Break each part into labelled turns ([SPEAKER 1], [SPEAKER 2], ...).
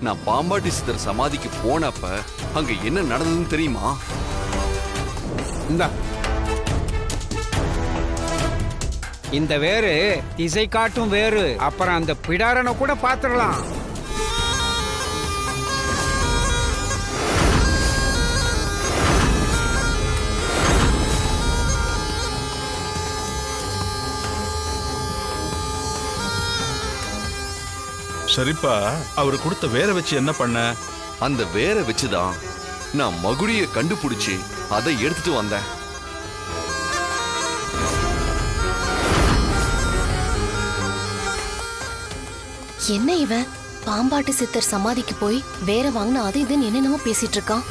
[SPEAKER 1] நான் பாம்பாட்டி சித்தர் சமாதிக்கு போனப்ப அங்க என்ன நடந்ததுன்னு தெரியுமா?
[SPEAKER 2] இந்தா, இந்த வேறு திசை காட்டும் வேறு. அப்புறம் அந்த பிடாரனை கூட பாத்துடலாம்.
[SPEAKER 3] சரிப்பா, அவரு கொடுத்த வேற வச்சு என்ன பண்ண?
[SPEAKER 1] அந்த வேற வச்சுதான் நான் மகுடிய கண்டுபிடிச்சு அதை எடுத்துட்டு வந்தேன்.
[SPEAKER 4] என்ன இவன் பாம்பாட்டு சித்தர் சமாதிக்கு போய் வேற வாங்கின அது இதுன்னு என்னென்னமோ பேசிட்டு இருக்கான்.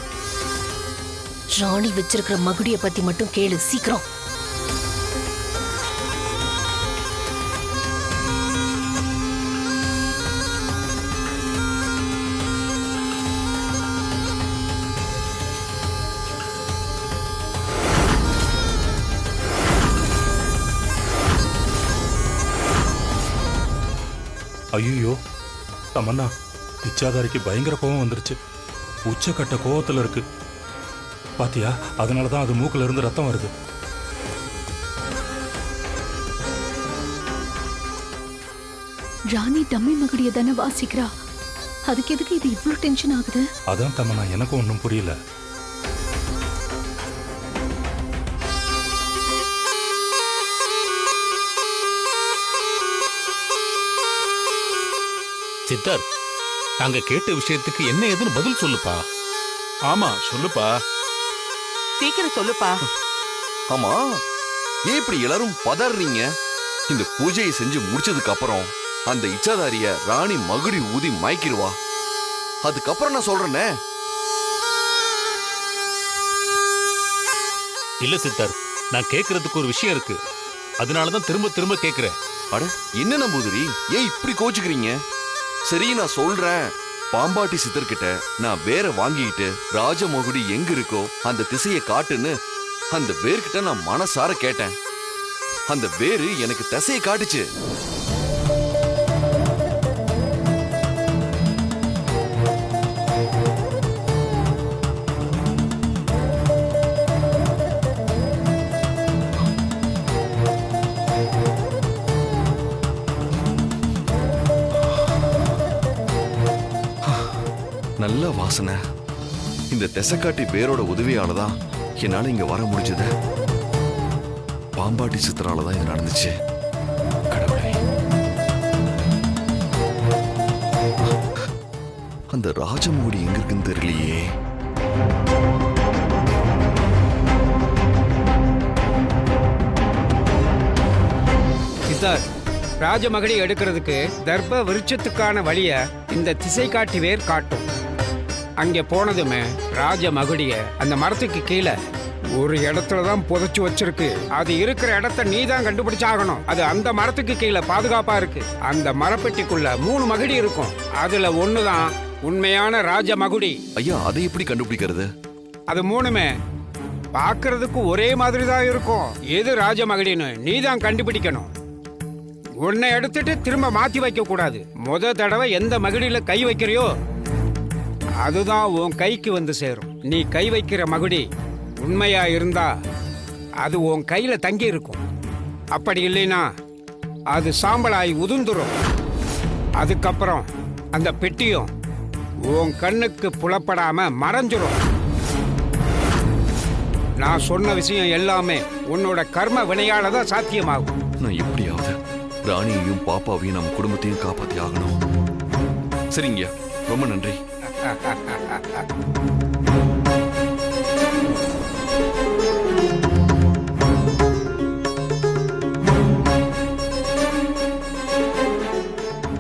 [SPEAKER 4] ராணி வச்சிருக்கிற மகுடிய பத்தி மட்டும் கேளு சீக்கிரம்.
[SPEAKER 5] ஐயோ தமன்னா, இச்சாதாரிக்கு பயங்கர கோபம் வந்துருச்சு. உச்சக்கட்ட கோபத்துல இருக்கு பாத்தியா? அதனாலதான் அது மூக்குல இருந்து ரத்தம் வருது.
[SPEAKER 6] ராணி டம்மி மகுடிய தானே வாசிக்கிறா, அதுக்கு எதுக்கு இது இவ்வளவு டென்ஷன் ஆகுது?
[SPEAKER 5] அதான் தமன்னா, எனக்கும் ஒன்றும் புரியல.
[SPEAKER 7] சித்தர், நாங்க கேட்ட விஷயத்துக்கு என்ன ஏதுன்னு பதில் சொல்லுப்பா.
[SPEAKER 3] ஆமா சொல்லுப்பா.
[SPEAKER 8] சீக்கிரம் சொல்லுப்பா.
[SPEAKER 1] ஆமா, ஏன் இப்படி எல்லாரும் பதறீங்க? இந்த பூஜையை செஞ்சு முடிச்சதுக்கு அப்புறம் அந்த இச்சாதாரிய ராணி மகுடி ஊதி மயக்கிடுவா. அதுக்கப்புறம் நான் சொல்றேனே.
[SPEAKER 7] இல்ல சித்தர், நான் கேட்கறதுக்கு ஒரு விஷயம் இருக்கு, அதனாலதான் திரும்ப திரும்ப கேட்கிறேன்.
[SPEAKER 1] அட என்ன நம்பூதிரி, ஏன் இப்படி கோச்சுக்கிறீங்க? சரி நான் சொல்றேன். பாம்பாட்டி சித்தர்கிட்ட நான் வேற வாங்கிட்டு ராஜமகுடி எங்க இருக்கோ அந்த திசையை காட்டுன்னு அந்த வேர்கிட்ட நான் மனசார கேட்டேன். அந்த வேறு எனக்கு திசையை காட்டுச்சு. நல்ல வாசனை. இந்த திசைக்காட்டி வேரோட உதவியால தான் என்னால இங்க வர முடிஞ்சது. பாம்பாட்டி சித்தரால தான் இது நடந்துச்சு. கடவுளே, அந்த ராஜமோடி எங்க இருக்குன்னு தெரியலையே.
[SPEAKER 2] சித்தர், ராஜமகடி எடுக்கிறதுக்கு தர்ப்ப விருட்சத்துக்கான வழிய இந்த திசை காட்டி வேர் காட்டும். அங்கே போனதுமே ராஜ மகுடிய அந்த மரத்துக்கு கீழே ஒரு இடத்துல தான் புதைச்சு வச்சிருக்கு. அது இருக்கிற இடத்த நீ தான் கண்டுபிடிச்சாகணும். அது அந்த மரத்துக்கு கீழே பாதுகாப்பா இருக்கு. அந்த மரப்பெட்டிக்குள்ள 3 மகுடி இருக்கும். அதுல ஒண்ணுதான் உண்மையான ராஜ மகுடி.
[SPEAKER 1] ஐயா, அதை எப்படி கண்டுபிடிக்கிறது?
[SPEAKER 2] அது 3மே பார்க்கறதுக்கு ஒரே மாதிரி தான் இருக்கும். எது ராஜ மகுடின்னு நீ தான் கண்டுபிடிக்கணும். உன்னை எடுத்துட்டு திரும்ப மாத்தி வைக்க கூடாது. முத தடவை எந்த மகுடியில கை வைக்கிறியோ அதுதான் உன் கைக்கு வந்து சேரும். நீ கை வைக்கிற மகுடி உண்மையா இருந்தா அது உன் கையில தங்கி இருக்கும். அப்படி இல்லைன்னா அது சாம்பலாய் உதிர்ந்துரும். அதுக்கப்புறம் அந்த பெட்டியும் உன் கண்ணுக்கு புலப்படாம மறைஞ்சிரும். நான் சொன்ன விஷயம் எல்லாமே உன்னோட கர்ம வினையால தான் சாத்தியமாகும்.
[SPEAKER 1] நான் எப்படியாவது ராணியையும் பாப்பாவையும் நம்ம குடும்பத்தையும் காப்பாத்தி ஆகணும். சரிங்க, ரொம்ப நன்றி.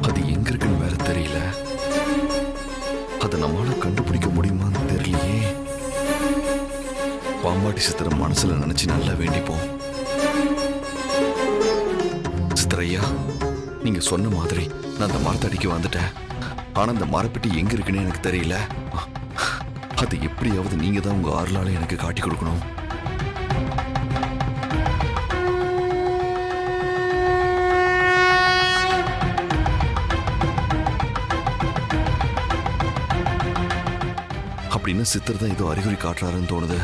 [SPEAKER 1] அது எங்க இருக்குன்னு வேற தெரியல. அதை நம்மளால கண்டுபிடிக்க முடியுமான்னு தெரியலையே. பாம்பாட்டி சித்திர மனசுல நினைச்சு நல்லா வேண்டிப்போம். சித்திரையா, நீங்க சொன்ன மாதிரி நான் அந்த மரத்தடிக்கு வந்துட்டேன். ஆனா அந்த மரப்பெட்டி எங்க இருக்குன்னு எனக்கு தெரியல. அது எப்படியாவது நீங்க தான் உங்க ஆறுலால எனக்கு காட்டி கொடுக்கணும். அப்படின்னு சித்தர் தான் ஏதோ அறிகுறி காட்டுறாருன்னு தோணுது.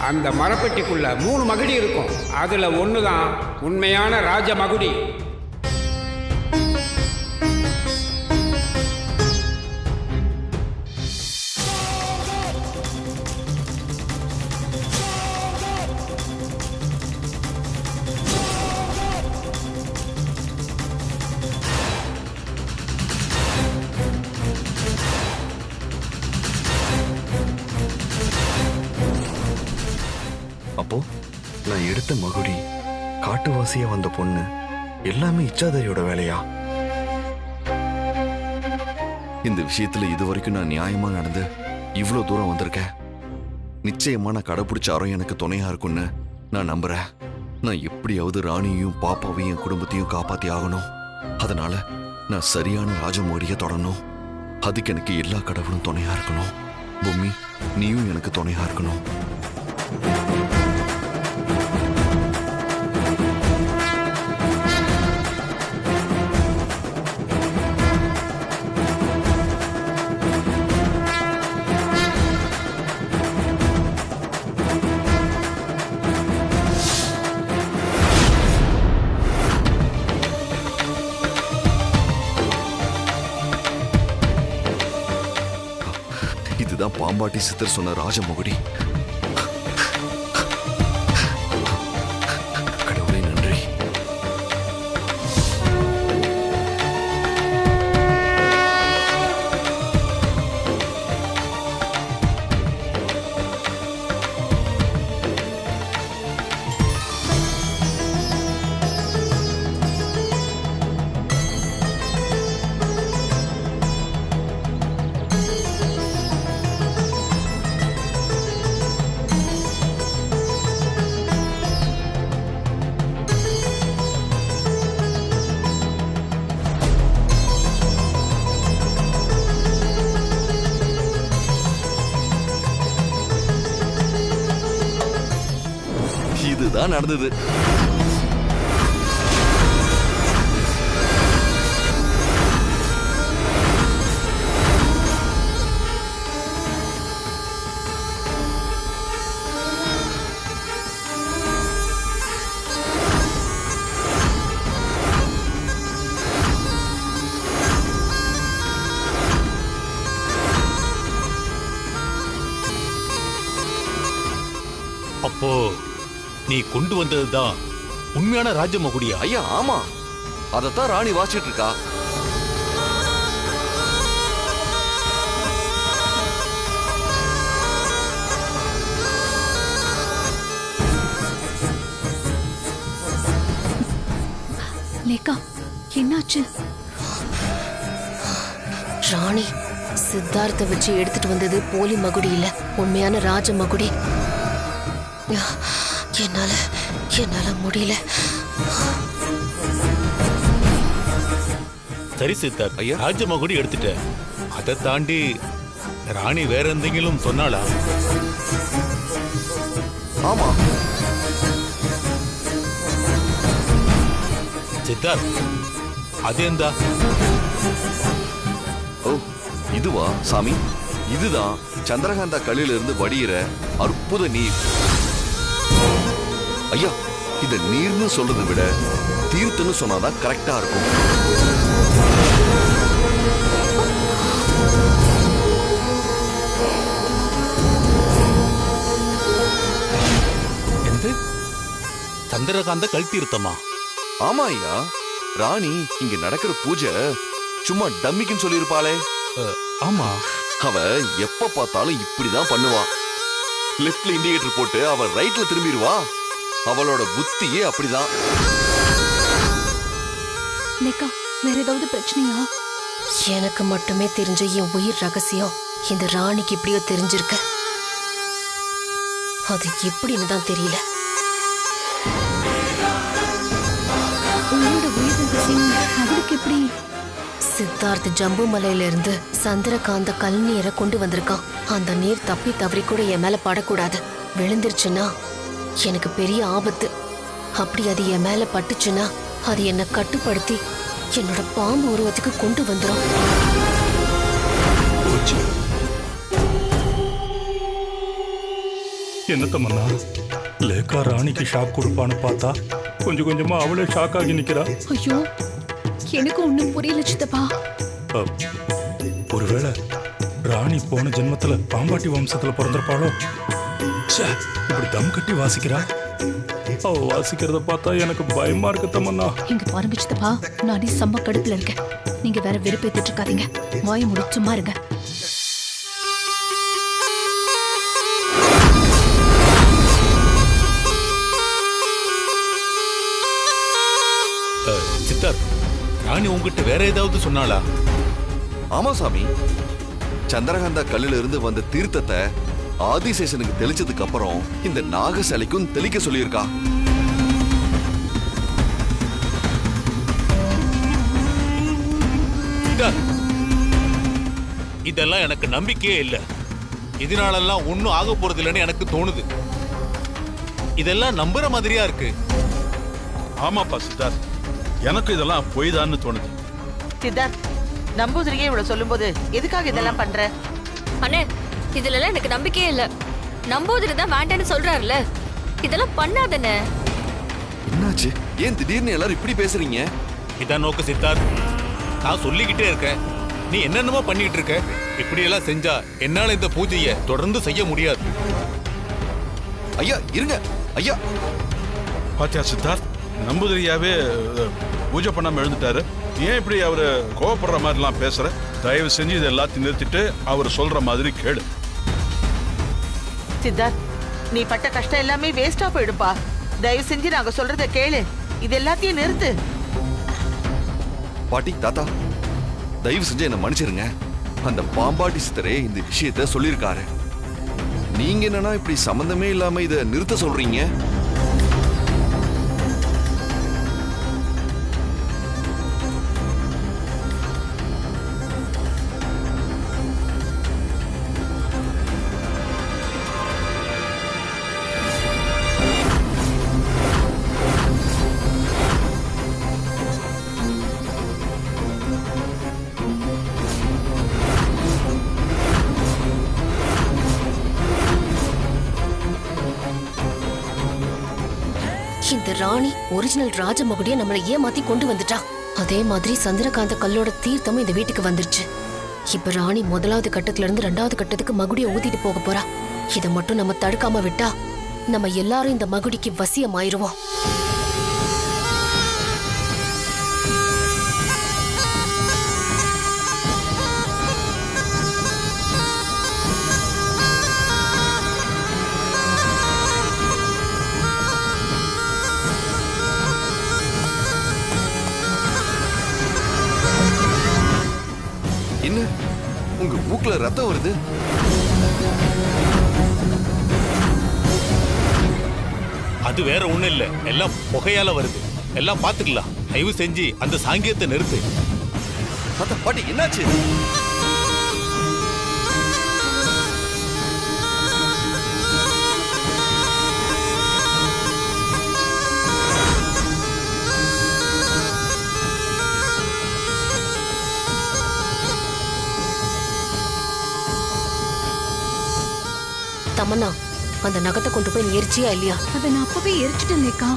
[SPEAKER 2] அந்த மரப்பெட்டிக்குள்ள 3 மகுடி இருக்கும். அதுல ஒண்ணுதான் உண்மையான ராஜ மகுடி.
[SPEAKER 1] அப்போ நான் எடுத்த மகுடி, காட்டுவாசியா வந்த பொண்ணு எல்லாமே இச்சாதாரியோட வேலையா? இந்த விஷயத்துல இதுவரைக்கும் நான் நியாயமா நடந்து இவ்வளவு தூரம் வந்திருக்கேன். நிச்சயமா நான் கடைபிடிச்ச அறம் எனக்கு துணையா இருக்கும்னு நான் நம்புறேன். நான் எப்படியாவது ராணியையும் பாப்பாவையும் என் குடும்பத்தையும் காப்பாத்தி ஆகணும். அதனால நான் சரியான ராஜமோடியை தொடரணும். அதுக்கு எனக்கு எல்லா கடவுளும் துணையா இருக்கணும். பூமி, நீயும் எனக்கு துணையா இருக்கணும். இதுதான் பாம்பாட்டி சித்தர் சொன்ன ராஜமகுடி. கடவுளே நன்றி. இதுதான் நடந்தது.
[SPEAKER 7] அப்போ நீ கொண்டு வந்ததுதான் உண்மையான ராஜமகுடியா?
[SPEAKER 1] ஐயா, ஆமா, அதத்தான் ராணி வாசிட்டு இருக்கா.
[SPEAKER 6] லேக்கா, என்னாச்சு?
[SPEAKER 4] ராணி சித்தார்த்த வச்சு எடுத்துட்டு வந்தது போலி மகுடி இல்ல, உண்மையான ராஜ மகுடி. என்னால முடியல.
[SPEAKER 7] சரி சித்தார்,
[SPEAKER 1] ஐயா.
[SPEAKER 7] ராஜமகுடி எடுத்துட்ட. அதை தாண்டி ராணி வேற எந்தெங்கிலும் சொன்னாளா?
[SPEAKER 1] ஆமா.
[SPEAKER 7] சித்தார், அது எந்தா?
[SPEAKER 1] ஓ, இதுவா சாமி? இதுதான் சந்திரகாந்தா கல்லில இருந்து வடிகிற அற்புத நீர். ஐயா, இத நீர்னு சொல்றதை விட தீர்த்தன்னு சொன்னாதான் கரெக்டா இருக்கும்.
[SPEAKER 7] எந்த சந்திரகாந்த கல் தீர்த்தமா?
[SPEAKER 1] ஆமா ஐயா, ராணி இங்க நடக்கிற பூஜை சும்மா டம்மிக்குன்னு சொல்லியிருப்பாளே.
[SPEAKER 7] ஆமா.
[SPEAKER 1] அவ எப்ப பார்த்தாலும் இப்படிதான் பண்ணுவா. லெஃப்ட்ல இண்டிகேட்டர் போட்டு அவ ரைட்ல திரும்பிடுவா. அவளோட புத்தியே அப்படிதான்.
[SPEAKER 6] லேக்கா, வேற ஏதாவது பிரச்சனையா?
[SPEAKER 4] எனக்கு மட்டுமே தெரிஞ்ச என் உயிர் ரகசியம் இந்த ராணிக்கு எப்படியோ தெரிஞ்சிருக்கு. அது எப்படின்னு தான் தெரியல.
[SPEAKER 6] உன்னோட உயிர் ரகசியம் அவளுக்கு எப்படி?
[SPEAKER 4] சித்தார்த் ஜம்பு மலையில இருந்து சந்திரகாந்த கல் நீரை கொண்டு வந்திருக்கான். அந்த நீர் தப்பி தவறி கூட என் மேல படக்கூடாது. விழுந்துருச்சுன்னா எனக்கு பெரிய ஆபத்து. அப்படி அது என் மேல பட்டுச்சுன்னா அது என்னை கட்டுப்படுத்தி என்னோட பாம்பு உருவத்துக்கு கொண்டு வந்துடும்.
[SPEAKER 5] என்ன தமன்னா, லேக்கா ராணிக்கு ஷாக் கொடுப்பான்னு பார்த்தா கொஞ்சம் கொஞ்சமா அவளே ஷாக் ஆகி நிக்கிறா.
[SPEAKER 6] ஐயோ, எனக்கு ஒண்ணும் புரியல சித்தப்பா.
[SPEAKER 5] ஒருவேளை ராணி போன ஜென்மத்துல பாம்பாட்டி வம்சத்துல பிறந்திருப்பாளோ? ச்சே, இப்படி தம் கட்டி வாசிக்கிறா. அவ வாசிக்கிறத பார்த்தா எனக்கு பயமா இருக்கு தமன்னா.
[SPEAKER 6] இங்க பாருங்க சித்தப்பா, நானே செம்ம கடுப்புல இருக்கேன். நீங்க வேற வெறுப்பேத்திட்டு இருக்காதீங்க. வாய மூடி சும்மா இருங்க.
[SPEAKER 7] சித்தார்த், ராணி உங்ககிட்ட வேற ஏதாவது சொன்னாளா?
[SPEAKER 1] ஆமா சாமி, சந்திரகாந்தா கல்லுல இருந்து வந்த தீர்த்தத்தை ஆதிசேஷனுக்கு தெளிச்சதுக்கு அப்புறம் இந்த நாக சிலைக்கும் தெளிக்க சொல்லியிருக்கா.
[SPEAKER 7] இதெல்லாம் எனக்கு நம்பிக்கையே இல்ல. இதனாலெல்லாம் ஒன்னும் ஆக போறது இல்லைன்னு எனக்கு தோணுது. இதெல்லாம் நம்புற மாதிரியா இருக்கு.
[SPEAKER 3] ஆமாப்பா சித்தார்த், எனக்கு இதெல்லாம் பொய்தான்னு தோணுது.
[SPEAKER 8] சித்தார்த், நம்பூதிரியே இவ்வளவு சொல்லும்போது எதுக்காக இதெல்லாம் பண்ற?
[SPEAKER 9] அண்ணே, இதுல எல்லாம் எனக்கு நம்பிக்கையே இல்ல. நம்பூதிரி தான் வேண்டான்னு சொல்றாருல, இதெல்லாம் பண்ணாதண்ணே.
[SPEAKER 1] என்னாச்சு? ஏன் திடீர்னு எல்லாரும் இப்படி பேசுறீங்க?
[SPEAKER 7] இதான் நோக்கு சித்தார்த். நான் சொல்லிக்கிட்டே இருக்கேன், நீ என்னென்னமோ பண்ணிட்டு இருக்க. இப்படி எல்லாம் செஞ்சா என்னால இந்த பூஜையை தொடர்ந்து செய்ய முடியாது.
[SPEAKER 1] ஐயா இருங்க ஐயா.
[SPEAKER 3] பாத்தியா சித்தார்த், நம்பூதிரியாவே பூஜை பண்ணாம எழுந்துட்டாரு. ஏன் இப்படி அவரு கோவப்படுற மாதிரிலாம் பேசுற? தயவு செஞ்சு இது எல்லாத்தையும் நிறுத்திட்டு அவர் சொல்ற மாதிரி கேளு.
[SPEAKER 8] சித்தார்த், நீ பட்ட கஷ்டம் எல்லாமே வேஸ்டா போயிடுப்பா. தயவு செஞ்சு நாங்க சொல்றத கேளு. இது எல்லாத்தையும் நிறுத்து.
[SPEAKER 1] பாட்டி, தாத்தா, தயவு செஞ்சு என்ன மன்னிச்சிருங்க. அந்த பாம்பாட்டி சித்தரே இந்த விஷயத்த சொல்லியிருக்காரு. நீங்க என்னன்னா இப்படி சம்பந்தமே இல்லாம இத நிறுத்த சொல்றீங்க?
[SPEAKER 4] இந்த ராணி ஒரிஜினல் ராஜமகுடிய நம்மளை ஏமாத்தி கொண்டு வந்துட்டா. அதே மாதிரி சந்திரகாந்த கல்லோட தீர்த்தமும் இந்த வீட்டுக்கு வந்துருச்சு. இப்ப ராணி முதலாவது கட்டத்துல இருந்து 2வது கட்டத்துக்கு மகுடிய ஊத்திட்டு போக போறா. இதை மட்டும் நம்ம தடுக்காம விட்டா நம்ம எல்லாரும் இந்த மகுடிக்கு வசியமாயிருவோம்.
[SPEAKER 1] என்ன உங்க மூக்குல ரத்தம் வருது?
[SPEAKER 7] அது வேற ஒண்ணு இல்ல, எல்லாம் புகையால வருது. எல்லாம் பாத்துக்கலாம். தயவு செஞ்சு அந்த சாங்கியத்தை நிறுத்து.
[SPEAKER 1] தாத்தா, பாட்டி, என்னாச்சு?
[SPEAKER 4] தமன்னா, அந்த நகத்தை கொண்டு போய் நீ எரிச்சியா இல்லையா?
[SPEAKER 6] அதை நான் அப்பவே எரிச்சிட்டேன் லேக்கா.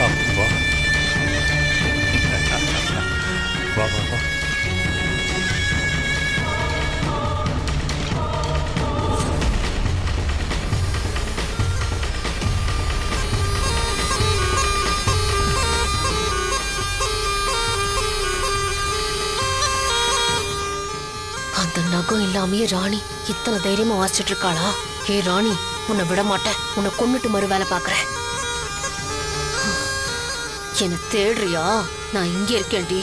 [SPEAKER 5] அப்பா. வா வா வா.
[SPEAKER 4] சுகம் இல்லாமயே ராணி இத்தனை தைரியமா வாசிச்சுட்டு இருக்காளா? ஹே ராணி, உன்னை விட மாட்டேன். உன்னை கொன்னுட்டு மறு வேலை பாக்குறேன். என்ன தேடுறியா? நான் இங்க இருக்கேன்டி.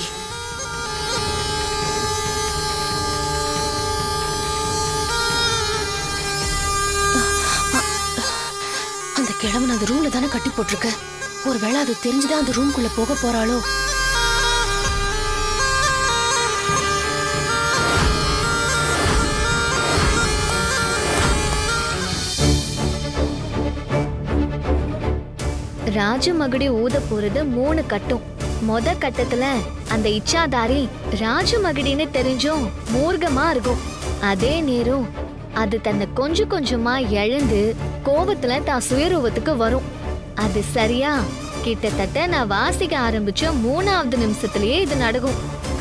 [SPEAKER 4] அந்த கிழவன் அந்த ரூம்ல தானே கட்டி போட்டிருக்க. ஒருவேளை அது தெரிஞ்சுதான் அந்த ரூம்குள்ள போக போறாளோ?
[SPEAKER 10] ராஜமகுடி ஊத போறது 3 கட்டம். மொத கட்டத்துல அந்த இச்சாதாரி ராஜமகுடின்னு தெரிஞ்சும் மூர்க்கமா இருக்கும். அதே நேரம் அது தன்னை கொஞ்சம் கொஞ்சமா இழந்து கோபத்துல தான் சுயரூபத்துக்கு வரும். அது சரியா கிட்டத்தட்ட நான் வாசிக்க ஆரம்பிச்ச 3வது நிமிஷத்துலயே இது நடக்கும்.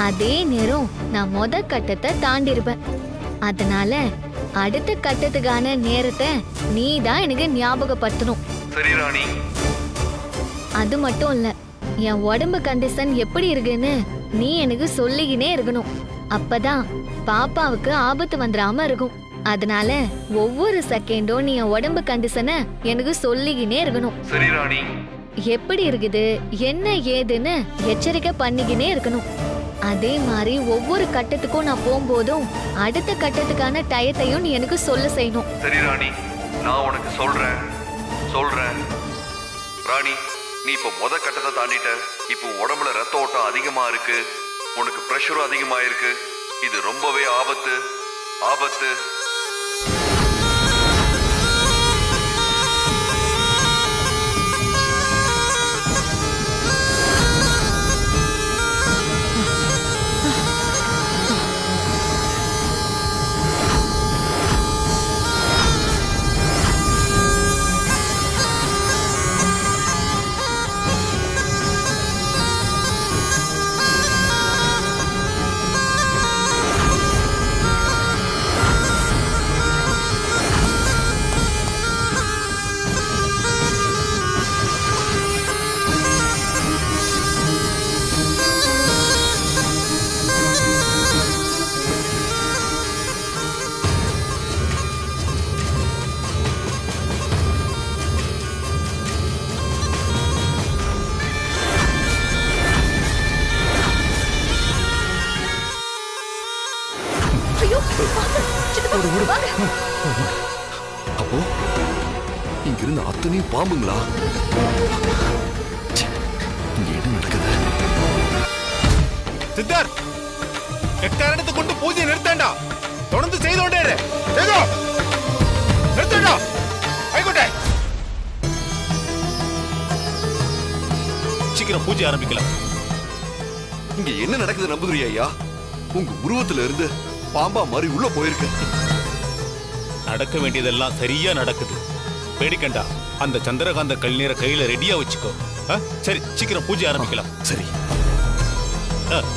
[SPEAKER 10] அதே நேரம் நான் மொத கட்டத்தை தாண்டிருப்பேன். அதனால அடுத்த கட்டத்துக்கான நேரத்தை நீ தான் எனக்கு ஞாபகப்படுத்தணும்.
[SPEAKER 1] சரி ராணி.
[SPEAKER 10] அது மட்டும் இல்ல, என் உடம்பு கண்டிஷன் எப்படி இருக்குன்னு நீ எனக்கு சொல்லிக்கினே இருக்கணும். அப்பதான் பாப்பாவுக்கு ஆபத்து வந்துடாம இருக்கும். அதனால ஒவ்வொரு செகண்டும் நீ என் உடம்பு கண்டிஷனை எனக்கு சொல்லிக்கினே இருக்கணும்.
[SPEAKER 1] சரி ராணி.
[SPEAKER 10] எப்படி இருக்குது என்ன ஏதுன்னு எச்சரிக்கை பண்ணிக்கினே இருக்கணும். அதே மாதிரி ஒவ்வொரு கட்டத்துக்கும் நான் போகும்போதும் அடுத்த கட்டத்துக்கான டயத்தையும் நீ எனக்கு சொல்ல செய்யணும்.
[SPEAKER 1] சரி ராணி, நான் உனக்கு சொல்றேன். ராணி, நீ இப்ப முத கட்டத்தை தாண்டிட்ட. இப்போ உடம்புல ரத்த ஓட்டம் அதிகமா இருக்கு. உனக்கு பிரஷரும் அதிகமா இருக்கு. இது ரொம்பவே ஆபத்து. அப்போ இங்கிருந்து அத்தனையும் பாம்புங்களா? இங்க என்ன நடக்குது?
[SPEAKER 7] சித்தார்த், எக்காரணத்தை கொண்டு பூஜை நிறுத்தண்டா. தொடர்ந்து செய்து கொண்டே இரு. நிறுத்தண்டா. ஐகோட்டே, சீக்கிரம் பூஜை ஆரம்பிக்கலாம்.
[SPEAKER 1] இங்க என்ன நடக்குது நம்புதுரி ஐயா? உங்க உருவத்துல இருந்து பாம்பா மாதிரி உள்ள போயிருக்கு.
[SPEAKER 7] நடக்க வேண்டியதெல்லாம் சரியா நடக்குது. பேடிக்கண்டா. அந்த சந்திரகாந்த கல்நீரை கையில ரெடியா வச்சுக்கோ. சரி, சீக்கிரம் பூஜை ஆரம்பிக்கலாம்.
[SPEAKER 1] சரி,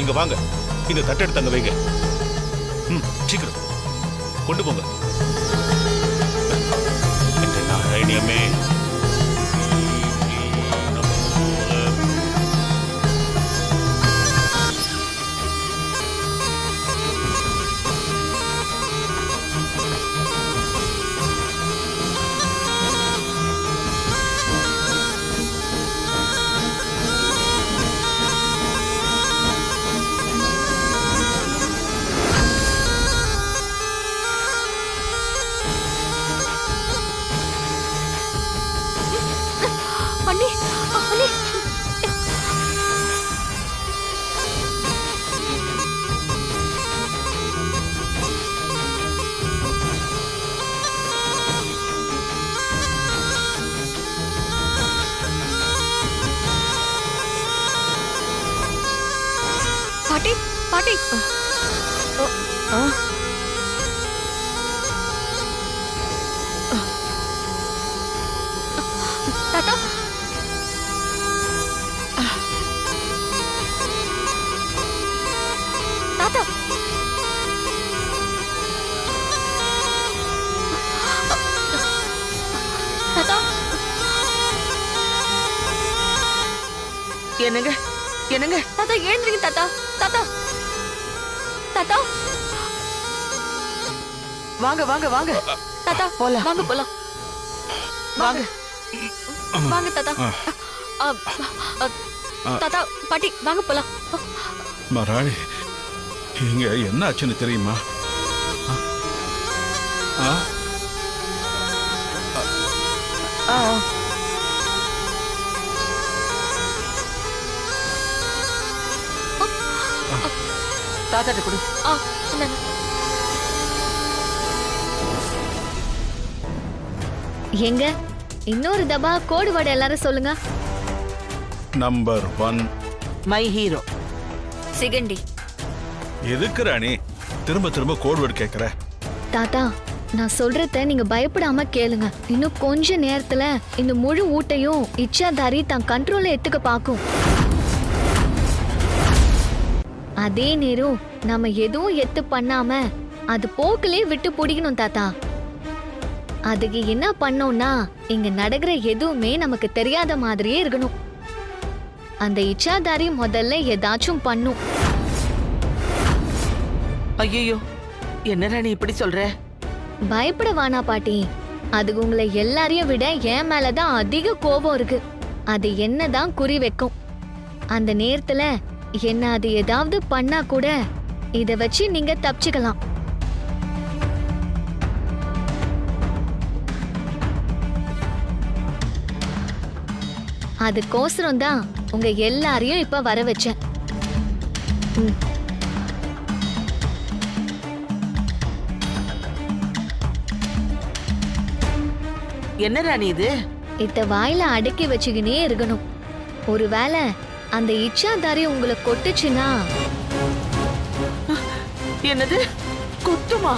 [SPEAKER 7] இங்க வாங்க. இந்த தட்டெடுத்து அங்க வைங்க. சீக்கிரம் கொண்டு போங்க. நாராயணியமே.
[SPEAKER 9] அண்ணி, அண்ணி. பாட்டி, பாட்டி. தாத்தா, தாத்தா. தாத்தா,
[SPEAKER 8] என்னங்க என்னங்க?
[SPEAKER 9] தாத்தா எழுந்திருங்க தாத்தா. தாத்தா, தாத்தா.
[SPEAKER 8] வாங்க வாங்க வாங்க
[SPEAKER 9] தாத்தா
[SPEAKER 8] போலாம்.
[SPEAKER 9] வாங்க போலாம்
[SPEAKER 8] வாங்க
[SPEAKER 9] வாங்க தாத்தா அ, அ, தாத்தா பாட்டி வாங்க போலாம்
[SPEAKER 3] மராளி இங்க என்ன ஆச்சுன்னு தெரியுமா? ஆ?
[SPEAKER 8] ஆ, தாத்தாட்ட கொடு.
[SPEAKER 9] ஆ, இந்தாங்க.
[SPEAKER 10] எங்க இன்னொரு தபா கோடு வேர்டு எல்லாரும் சொல்லுங்க.
[SPEAKER 3] நம்பர் 1.
[SPEAKER 8] My hero.
[SPEAKER 9] சிகண்டி.
[SPEAKER 3] எதுக்கு ராணி திரும்ப திரும்ப கோட் வேர்டு கேக்குற?
[SPEAKER 10] தாத்தா நான் சொல்றத நீங்க பயப்படாம கேளுங்க. இன்னும் கொஞ்ச நேரத்துல இந்த முழு ஊட்டையும் இச்சாதாரி தன் கண்ட்ரோல்ல எடுத்துக்க பாக்கும். அதே நேரம் நம்ம எதுவும் எத்து பண்ணாம அது போக்கிலே விட்டு பிடிக்கணும் தாத்தா. அதுக்கு என்ன பண்ணோம்னா இங்க நடக்கிற எதுவுமே நமக்கு தெரியாத மாதிரியே இருக்கணும். அந்த இச்சாதாரி முதல்ல ஏதாச்சும் பண்ணும்.
[SPEAKER 8] ஐயோ என்ன ராணி இப்படி சொல்ற?
[SPEAKER 10] பயப்பட வானா பாட்டி. அது உங்களை எல்லாரையும் விட என் மேலதான் அதிக கோபம் இருக்கு. அது என்னதான் குறி வைக்கும். அந்த நேரத்துல என்ன அது ஏதாவது பண்ணா கூட இத வச்சு நீங்க தப்பிச்சுக்கலாம். அதுக்கோசரம் தான் உங்க எல்லாரையும் இப்ப வர வச்சேன்.
[SPEAKER 8] என்ன ராணி இது?
[SPEAKER 10] இத்த வாயில அடக்கி வச்சுக்கினே இருக்கணும். ஒருவேளை அந்த இச்சாதாரி உங்களை கொட்டுச்சுன்னா
[SPEAKER 8] என்னது? குத்துமா?